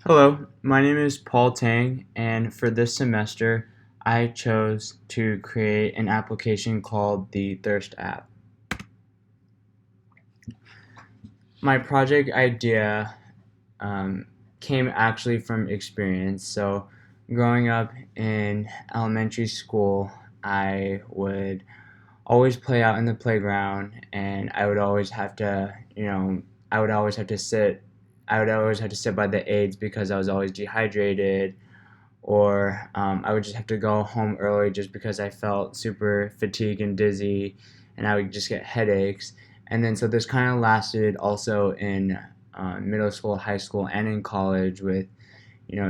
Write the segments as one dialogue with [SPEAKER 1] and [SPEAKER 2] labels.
[SPEAKER 1] Hello, my name is Paul Tang, and for this semester, I chose to create an application called the Thirst app. My project idea um, came actually from experience. So, growing up in elementary school, I would always play out in the playground, and I would always have to, I would always have to sit. I would always have to sit by the aids because I was always dehydrated, or I would just have to go home early just because I felt super fatigued and dizzy, and I would just get headaches. And then so this kind of lasted also in middle school, high school, and in college with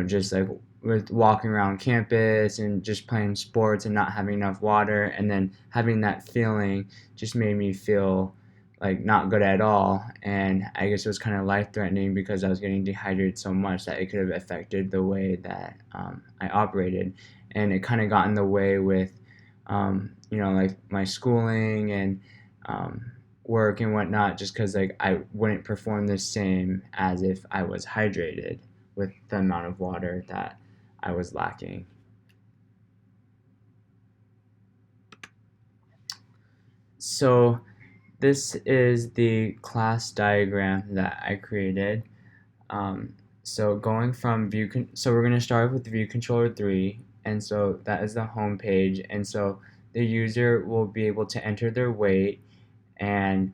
[SPEAKER 1] just like with walking around campus and just playing sports and not having enough water, and then having that feeling just made me feel like not good at all. And I guess it was kind of life threatening because I was getting dehydrated so much that it could have affected the way that I operated. And it kind of got in the way with like my schooling and work and whatnot, just because like I wouldn't perform the same as if I was hydrated with the amount of water that I was lacking. So this is the class diagram that I created. Um, so going from so we're going to start with view controller 3, and so that is the home page. And so the user will be able to enter their weight and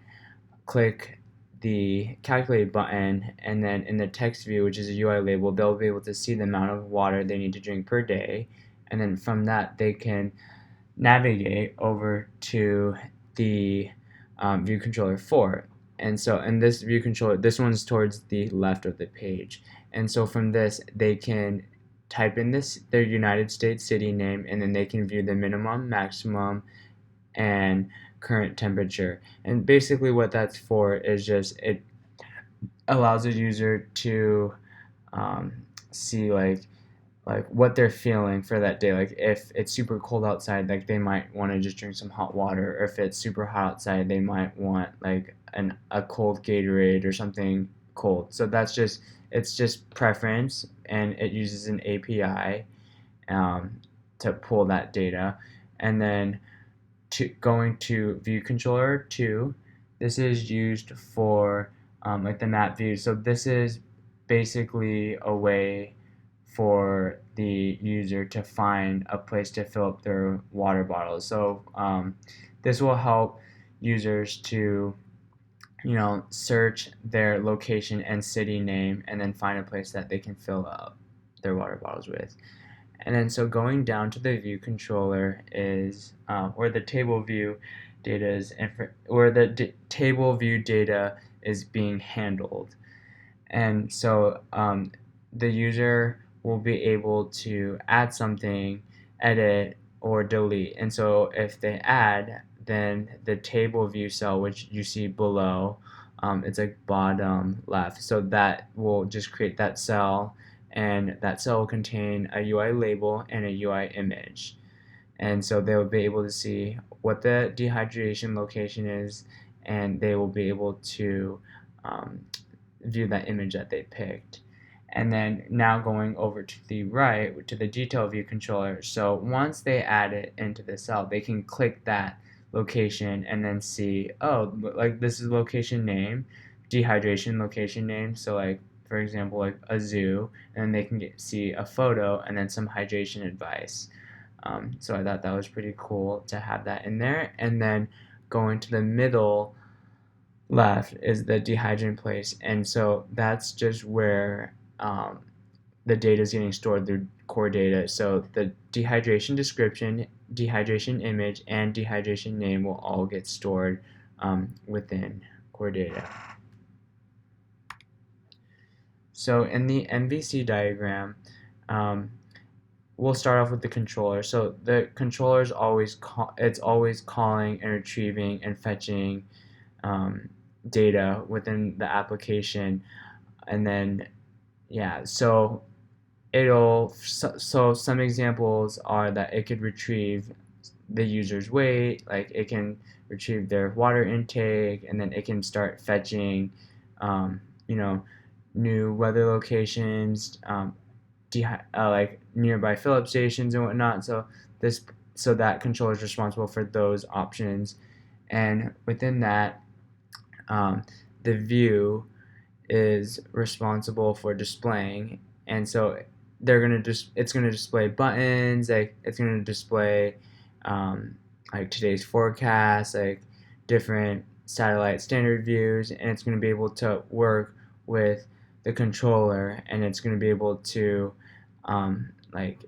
[SPEAKER 1] click the calculate button, and then in the text view, which is a UI label, they'll be able to see the amount of water they need to drink per day. And then from that, they can navigate over to the view controller 4. And so in this view controller, this one's towards the left of the page. And so from this, they can type in their United States city name, and then they can view the minimum, maximum, and current temperature. And basically what that's for is just it allows a user to um, see like what they're feeling for that day. Like if it's super cold outside, like they might want to just drink some hot water, or if it's super hot outside, they might want like a cold Gatorade or something cold. So it's just preference, and it uses an API to pull that data. And then going to view controller 2, this is used for like the map view. So this is basically a way for the user to find a place to fill up their water bottles. So this will help users to search their location and city name, and then find a place that they can fill up their water bottles with. And then so going down to the view controller is where the table view data is, where the table view data is being handled. And so the user will be able to add something, edit, or delete. And so if they add, then the table view cell, which you see below, it's like bottom left. So that will just create that cell, and that cell will contain a UI label and a UI image. And so they will be able to see what the dehydration location is, and they will be able to um, view that image that they picked. And then now going over to the right to the detail view controller. So once they add it into the cell, they can click that location and then see, oh, like this is location name, dehydration location name. So like for example, like a zoo, and then they can see a photo and then some hydration advice. So I thought that was pretty cool to have that in there. And then going to the middle left is the dehydrant place, and so that's just where the data is getting stored through core data. So the dehydration description, dehydration image, and dehydration name will all get stored within core data. So in the MVC diagram, um, we'll start off with the controller. So the controller is it's always calling and retrieving and fetching um, data within the application. And then yeah, so so some examples are that it could retrieve the user's weight, like it can retrieve their water intake, and then it can start fetching um, you know new weather locations, like nearby fill up stations and whatnot. This so that controller is responsible for those options, and within that, the view is responsible for displaying, and so it's gonna display buttons, like it's gonna display um, like today's forecast, like different satellite standard views, and it's gonna be able to work with the controller, and it's gonna be able to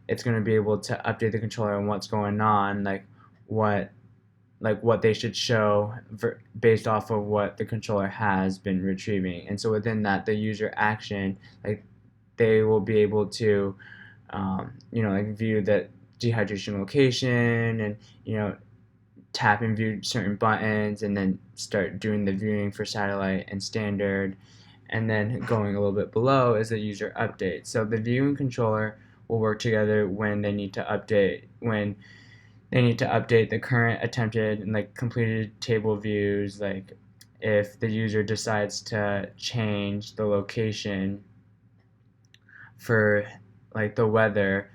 [SPEAKER 1] it's gonna be able to update the controller on what's going on, what what they should show based off of what the controller has been retrieving. And so within that, the user action, like they will be able to, like view the dehydration location, and tap and view certain buttons, and then start doing the viewing for satellite and standard. And then going a little bit below is the user update. So the view and controller will work together when they need to update the current attempted and completed table views, like if the user decides to change the location for the weather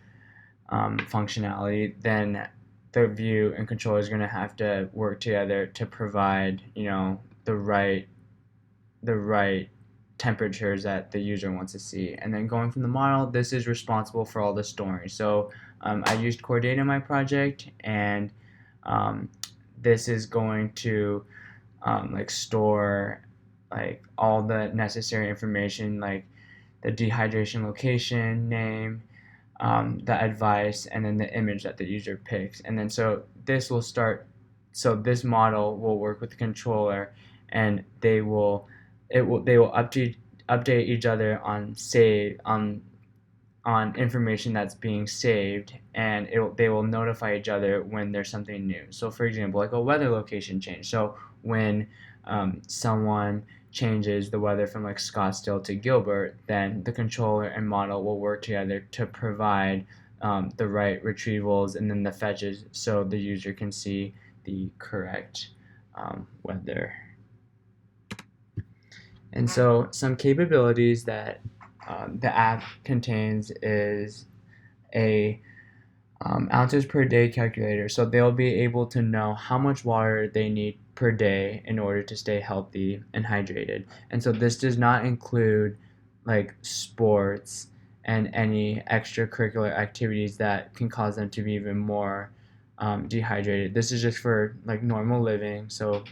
[SPEAKER 1] functionality, then the view and controller is going to have to work together to provide the right temperatures that the user wants to see. And then going from the model, this is responsible for all the storing. So I used core data in my project, and this is going to store all the necessary information, like the dehydration location, name, the advice, and then the image that the user picks. And then this model will work with the controller, and they will update each other on information that's being saved, and they will notify each other when there's something new. So for example, like a weather location change. So when someone changes the weather from Scottsdale to Gilbert, then the controller and model will work together to provide the right retrievals and then the fetches, so the user can see the correct weather. And so some capabilities that the app contains is a ounces per day calculator. So they'll be able to know how much water they need per day in order to stay healthy and hydrated. And so this does not include sports and any extracurricular activities that can cause them to be even more dehydrated. This is just for normal living, so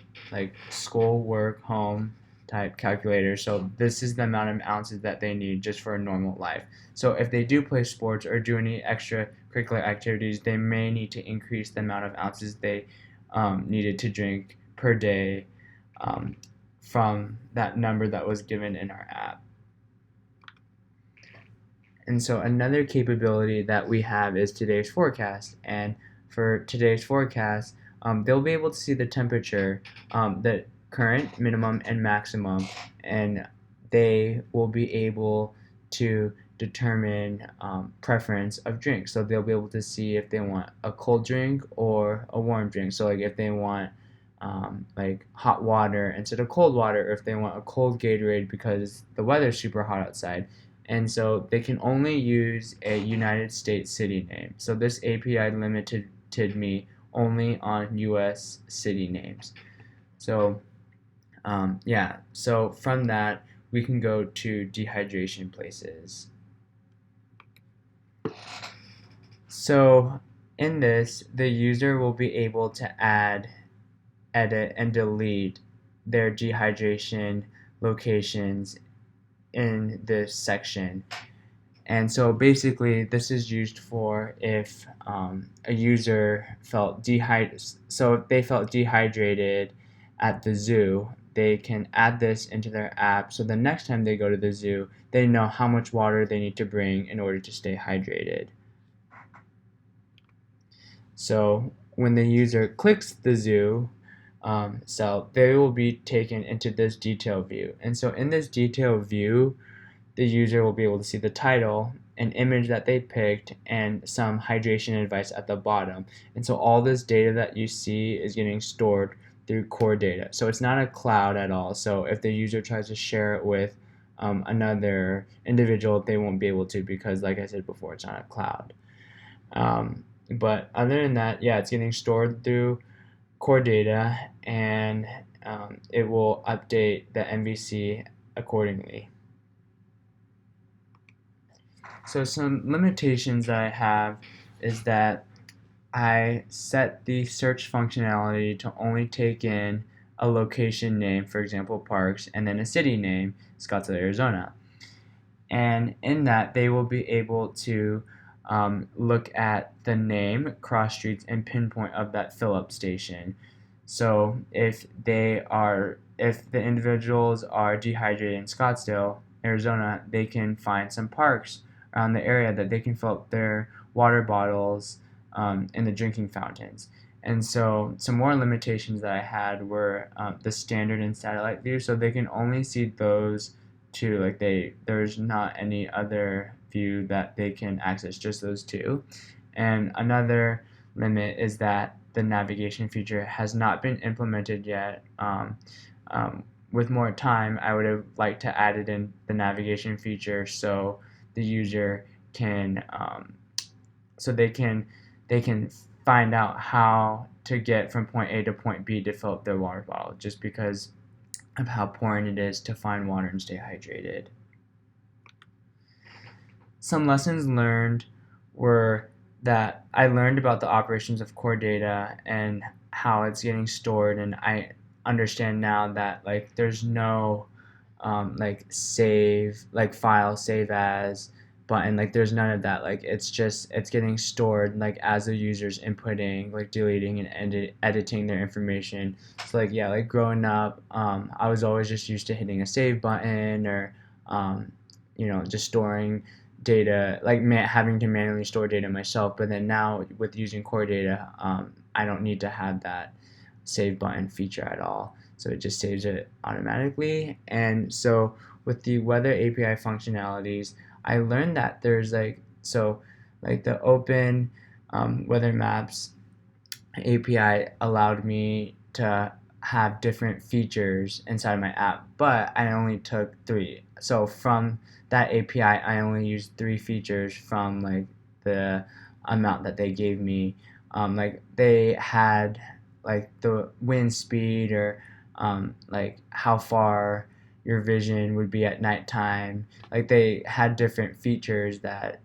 [SPEAKER 1] school, work, home type calculator. So this is the amount of ounces that they need just for a normal life. So if they do play sports or do any extracurricular activities, they may need to increase the amount of ounces they needed to drink per day from that number that was given in our app. And so another capability that we have is today's forecast. And for today's forecast, they'll be able to see the temperature, the current, minimum, and maximum, and they will be able to determine preference of drinks. So they'll be able to see if they want a cold drink or a warm drink. So if they want hot water instead of cold water, or if they want a cold Gatorade because the weather's super hot outside. And so they can only use a United States city name. So this API limited me only on US city names. So so from that, we can go to dehydration places. So in this, the user will be able to add, edit, and delete their dehydration locations in this section. And so basically, this is used for if a user felt so if they felt dehydrated at the zoo, they can add this into their app, so the next time they go to the zoo, they know how much water they need to bring in order to stay hydrated. So when the user clicks the zoo cell, they will be taken into this detail view. And so in this detail view, the user will be able to see the title, an image that they picked, and some hydration advice at the bottom. And so all this data that you see is getting stored through core data. So it's not a cloud at all. So if the user tries to share it with another individual, they won't be able to because, like I said before, it's on a cloud. But other than that, yeah, it's getting stored through core data, and it will update the MVC accordingly. So some limitations that I have is that I set the search functionality to only take in a location name, for example, parks, and then a city name, Scottsdale, Arizona. And in that, they will be able to look at the name, cross streets, and pinpoint of that fill-up station. So if the individuals are dehydrated in Scottsdale, Arizona, they can find some parks around the area that they can fill up their water bottles in the drinking fountains. And so some more limitations that I had were the standard and satellite view, so they can only see those two. Like there's not any other view that they can access, just those two. And another limit is that the navigation feature has not been implemented yet. With more time, I would have liked to add it in the navigation feature so the user can they can find out how to get from point A to point B to fill up their water bottle, just because of how important it is to find water and stay hydrated. Some lessons learned were that I learned about the operations of core data and how it's getting stored, and I understand now that like there's no like save, like file save as button, like there's none of that. Like it's getting stored like as the user's inputting, like deleting and editing their information. So like yeah, like growing up, I was always just used to hitting a save button or just storing data, like having to manually store data myself. But then now with using core data, I don't need to have that save button feature at all, so it just saves it automatically. And so with the weather API functionalities, I learned that there's like the open weather maps API allowed me to have different features inside my app, but I only took 3. So from that API, I only used 3 features from like the amount that they gave me. Like they had like the wind speed, or like how far your vision would be at nighttime. Like they had different features that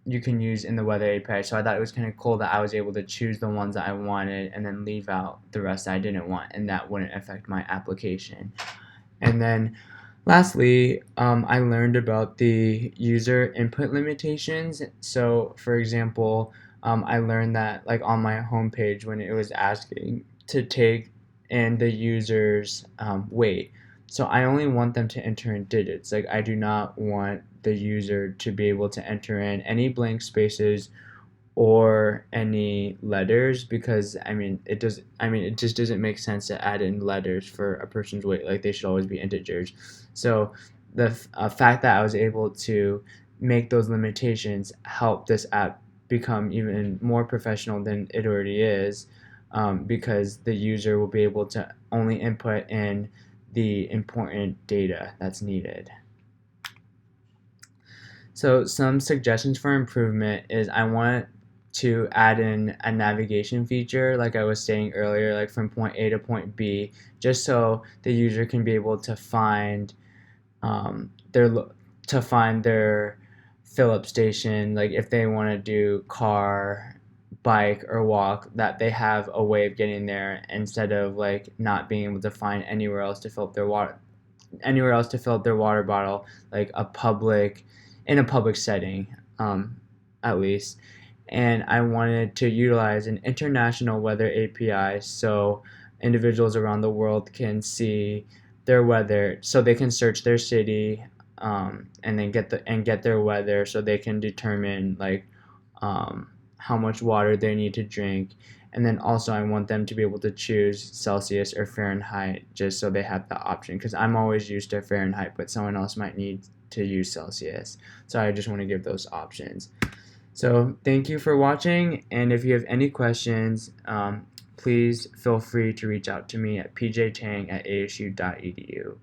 [SPEAKER 1] you can use in the weather API. So I thought it was kind of cool that I was able to choose the ones that I wanted and then leave out the rest that I didn't want, and that wouldn't affect my application. And then lastly, I learned about the user input limitations. So for example, I learned that like on my homepage, when it was asking to take in the user's weight, so I only want them to enter in digits. Like I do not want the user to be able to enter in any blank spaces or any letters, because it just doesn't make sense to add in letters for a person's weight. Like they should always be integers. So the fact that I was able to make those limitations helped this app become even more professional than it already is, because the user will be able to only input in the important data that's needed. So some suggestions for improvement is I want to add in a navigation feature, like I was saying earlier, like from point A to point B, just so the user can be able to find their fill up station. Like if they want to do car, bike, or walk, that they have a way of getting there instead of like not being able to find anywhere else to fill up their water bottle, like in a public setting, at least. And I wanted to utilize an international weather API so individuals around the world can see their weather, so they can search their city, and then get their weather, so they can determine like how much water they need to drink. And then also I want them to be able to choose Celsius or Fahrenheit, just so they have the option, because I'm always used to Fahrenheit, but someone else might need to use Celsius. So I just want to give those options. So thank you for watching, and if you have any questions, please feel free to reach out to me at pjtang@asu.edu.